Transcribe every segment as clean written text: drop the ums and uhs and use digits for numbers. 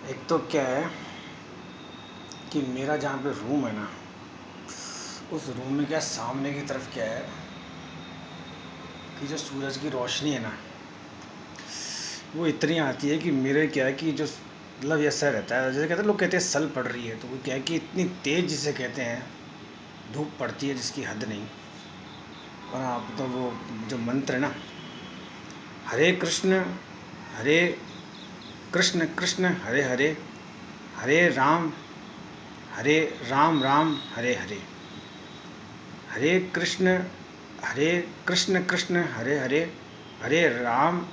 एक तो क्या है कि मेरा जहाँ पे रूम है ना, उस रूम में क्या सामने की तरफ क्या है कि जो सूरज की रोशनी है ना, वो इतनी आती है कि मेरे क्या है कि जो मतलब ऐसा रहता है, जैसे कहते हैं लोग कहते हैं सल पड़ रही है, तो वो क्या है कि इतनी तेज़ जिसे कहते हैं धूप पड़ती है जिसकी हद नहीं। और आप तो वो जो मंत्र है ना, हरे हरे कृष्ण कृष्ण हरे हरे, हरे हरे राम राम हरे हरे, हरे कृष्ण हरे कृष्ण कृष्ण हरे हरे, हरे राम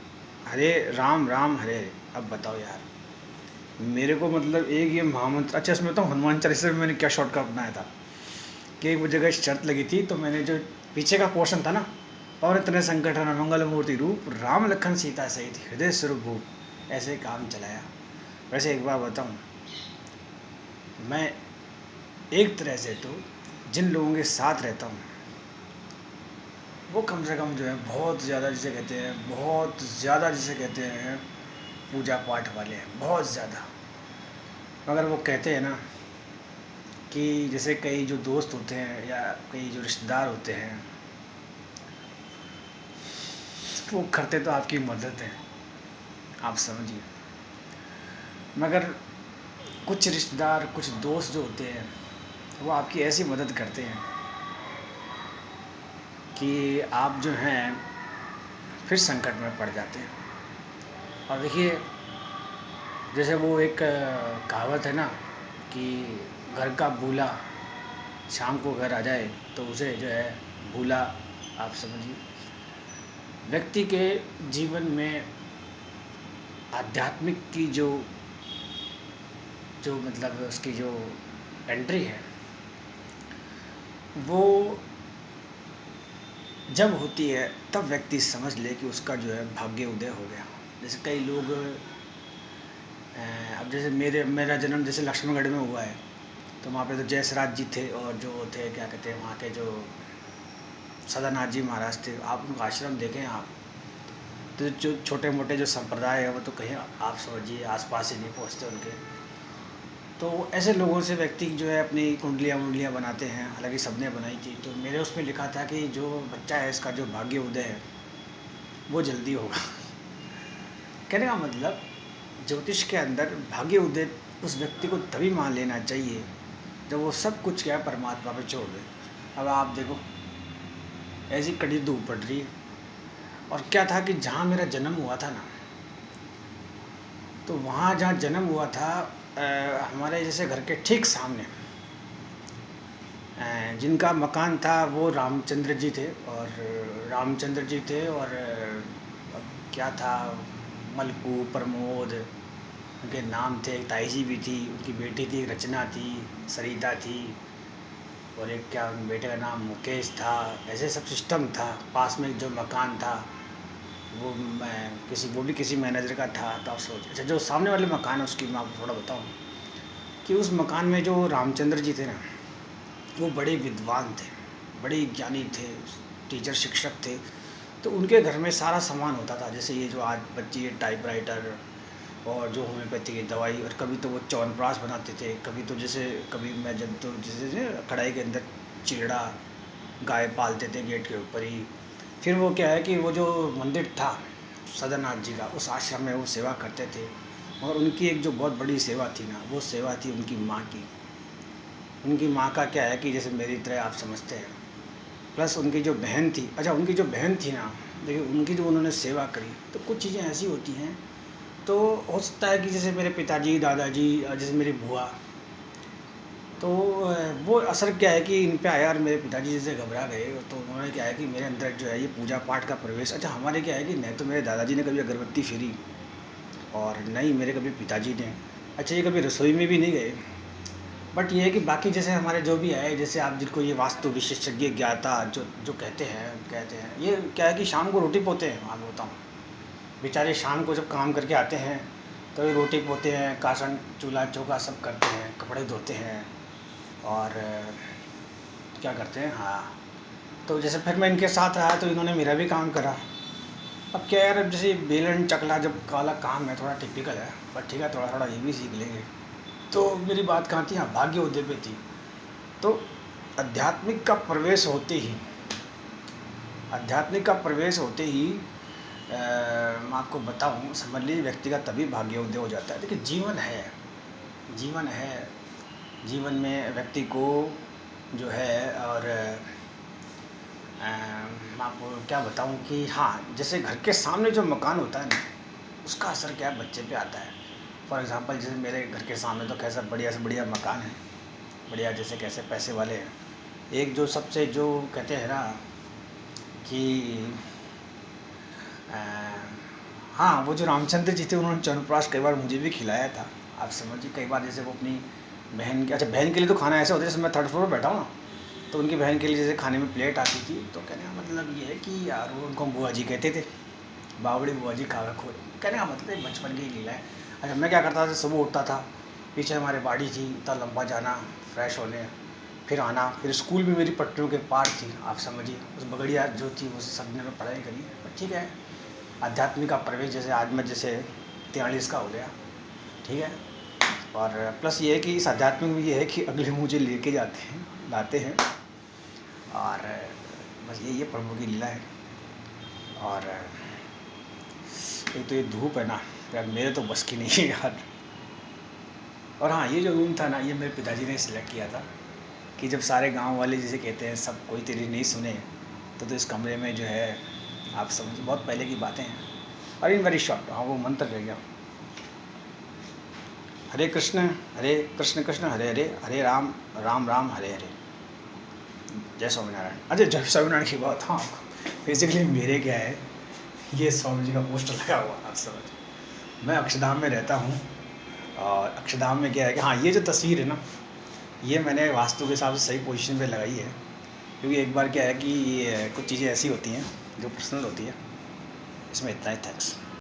राम हरे हरे। अब बताओ यार, मेरे को मतलब एक ये महामंत्र, अच्छा इसमें तो हनुमान चालीसा में मैंने क्या शॉर्टकट अपनाया था कि एक जगह शर्त लगी थी, तो मैंने जो पीछे का पोर्शन था ना, पवन तनय संकट हरण मंगल मूर्ति रूप राम लखन सीता सहित हृदय स्वरूप भूप, ऐसे काम चलाया। वैसे एक बार बताऊँ, मैं एक तरह से तो जिन लोगों के साथ रहता हूँ वो कम से कम जो है बहुत ज़्यादा जिसे कहते हैं, बहुत ज़्यादा जिसे कहते हैं पूजा पाठ वाले हैं, बहुत ज़्यादा। मगर वो कहते हैं ना कि जैसे कई जो दोस्त होते हैं या कई जो रिश्तेदार होते हैं, वो करते तो आपकी मदद है, आप समझिए। मगर कुछ रिश्तेदार, कुछ दोस्त जो होते हैं, वो आपकी ऐसी मदद करते हैं कि आप जो हैं फिर संकट में पड़ जाते हैं। और देखिए, जैसे वो एक कहावत है ना कि घर का बूला शाम को घर आ जाए तो उसे जो है भूला, आप समझिए। व्यक्ति के जीवन में आध्यात्मिक की जो जो मतलब उसकी जो एंट्री है, वो जब होती है तब व्यक्ति समझ ले कि उसका जो है भाग्य उदय हो गया। जैसे कई लोग अब जैसे मेरा जन्म जैसे लक्ष्मणगढ़ में हुआ है, तो वहाँ पे तो जयसराज जी थे, और जो थे क्या कहते हैं वहाँ के जो सदानाथ जी महाराज थे, आप उनका आश्रम देखें आप, तो जो छोटे मोटे जो संप्रदाय है वो तो कहीं आप समझिए आसपास ही नहीं पहुँचते उनके। तो ऐसे लोगों से व्यक्ति जो है अपनी कुंडलियाँ वुंडलियाँ बनाते हैं, हालांकि सबने बनाई थी। तो मेरे उसमें लिखा था कि जो बच्चा है इसका जो भाग्य उदय है वो जल्दी होगा। कहने का मतलब, ज्योतिष के अंदर भाग्य उदय उस व्यक्ति को तभी मान लेना चाहिए जब वो सब कुछ क्या है परमात्मा पे छोड़ दे। अब आप देखो, ऐसी कड़ी धूप पड़ रही है, और क्या था कि जहाँ मेरा जन्म हुआ था ना, तो वहाँ जहाँ जन्म हुआ था हमारे जैसे घर के ठीक सामने जिनका मकान था वो रामचंद्र जी थे, और रामचंद्र जी थे, और अब क्या था, मलकू प्रमोद उनके नाम थे, एक ताई जी भी थी, उनकी बेटी थी रचना थी, सरिता थी, और एक क्या उन बेटे का नाम मुकेश था। ऐसे सब सिस्टम था। पास में जो मकान था वो मैं किसी वो भी किसी मैनेजर का था। तो आप सोच, अच्छा जो सामने वाले मकान है उसकी मैं आपको थोड़ा बताऊँ कि उस मकान में जो रामचंद्र जी थे ना, वो बड़े विद्वान थे, बड़े ज्ञानी थे, टीचर शिक्षक थे। तो उनके घर में सारा सामान होता था, जैसे ये जो आज बच्ची है टाइपराइटर, और जो होम्योपैथी की दवाई, और कभी तो वो च्यवनप्राश बनाते थे, कभी तो जैसे कभी मैं जब तो जैसे कढ़ाई के अंदर चिलड़ा गाय पालते थे गेट के ऊपर ही। फिर वो क्या है कि वो जो मंदिर था सदानाथ जी का, उस आश्रम में वो सेवा करते थे। और उनकी एक जो बहुत बड़ी सेवा थी ना, वो सेवा थी उनकी माँ की। उनकी माँ का क्या है कि जैसे मेरी तरह आप समझते हैं, प्लस उनकी जो बहन थी, अच्छा उनकी जो बहन थी ना, देखिए उनकी जो उन्होंने सेवा करी, तो कुछ चीज़ें ऐसी होती हैं। तो हो सकता है कि जैसे मेरे पिताजी, दादाजी, जैसे मेरी बुआ, तो वो असर क्या है कि इन पे आया, और मेरे पिताजी जैसे घबरा गए, तो उन्होंने क्या है कि मेरे अंदर जो है ये पूजा पाठ का प्रवेश। अच्छा हमारे क्या है कि नहीं तो मेरे दादाजी ने कभी अगरबत्ती फेरी, और नहीं मेरे कभी पिताजी ने, अच्छा ये कभी रसोई में भी नहीं गए। बट ये है कि बाकी जैसे हमारे जो भी है, जैसे आप जिनको ये वास्तु विशेषज्ञ ज्ञाता जो जो कहते हैं ये क्या है कि शाम को रोटी पोते हैं। मैं बताऊँ, बेचारे शाम को जब काम करके आते हैं तो ये रोटी पोते हैं, कासन चूल्हा चौका सब करते हैं, कपड़े धोते हैं, और क्या करते हैं। हाँ, तो जैसे फिर मैं इनके साथ रहा तो इन्होंने मेरा भी काम करा। अब क्या यार, अब जैसे बेलन चकला जब काला काम है, थोड़ा टिपिकल है, पर ठीक है, थोड़ा थोड़ा ये भी सीख लेंगे। तो मेरी बात कहाँ थी? हाँ, भाग्य उदय पे थी। तो आध्यात्मिक का प्रवेश होते ही आध्यात्मिक का प्रवेश होते ही मैं आपको बताऊं, समझ लीजिए व्यक्ति का तभी भाग्योदय हो जाता है। देखिए, जीवन है, जीवन में व्यक्ति को जो है, और मैं आपको क्या बताऊं कि हाँ, जैसे घर के सामने जो मकान होता है ना, उसका असर क्या है बच्चे पे आता है। फॉर एग्ज़ाम्पल, जैसे मेरे घर के सामने तो कैसा बढ़िया से बढ़िया मकान है, बढ़िया जैसे कैसे पैसे वाले हैं। एक जो सबसे जो कहते हैं ना कि अ, हाँ, वो जो रामचंद्र जी थे, उन्होंने च्यवनप्राश कई बार मुझे भी खिलाया था। आप समझिए, कई बार जैसे वो अपनी बहन के, अच्छा, बहन के लिए तो खाना ऐसा होता है, जैसे मैं थर्ड फ्लोर पर बैठा हूँ ना, तो उनकी बहन के लिए जैसे खाने में प्लेट आती थी, तो कहने का मतलब ये है कि यार, वो उनको हम बुआ जी कहते थे, बावड़ी बुआ जी खावे खोर। कहने का मतलब ये बचपन की लीला है। अच्छा, मैं क्या करता था, सुबह उठता था, पीछे हमारे बाड़ी थी, इतना लंबा जाना फ्रेश होने, फिर आना, फिर स्कूल भी मेरी पटरियों के पार थी। आप समझिए, उस बगड़िया जो थी, उस सब ने मैं पढ़ाई करी, पर ठीक है। आध्यात्मिक का प्रवेश जैसे आज मैं जैसे 43 का हो गया, ठीक है। और प्लस ये है कि इस आध्यात्मिक में ये है कि अगले मुझे लेके जाते हैं, लाते हैं, और बस यही है, प्रभु की लीला है। और एक तो ये धूप है ना यार, मेरे तो बस की नहीं है यार। और हाँ, ये जो रूम था ना, ये मेरे पिताजी ने सिलेक्ट किया था कि जब सारे गांव वाले जिसे कहते हैं, सब कोई तेरी नहीं सुने, तो इस कमरे में जो है, आप समझिए, बहुत पहले की बातें हैं। और इन वेरी शॉर्ट, हाँ, वो मंत्र रह गया, हरे कृष्ण कृष्ण हरे हरे, हरे राम राम राम हरे हरे, जय स्वामीनारायण। अच्छा, जय स्वामीनारायण की बात, हाँ, बेसिकली मेरे क्या है, ये स्वामी जी का पोस्टर लगा हुआ, आप समझ। मैं अक्षरधाम में रहता हूँ, और अक्षरधाम में क्या है कि हाँ, ये जो तस्वीर है ना, ये मैंने वास्तु के हिसाब से सही पोजीशन पे लगाई है, क्योंकि एक बार क्या है कि कुछ चीज़ें ऐसी होती हैं जो पर्सनल होती है। इसमें इतना ही, थैंक्स।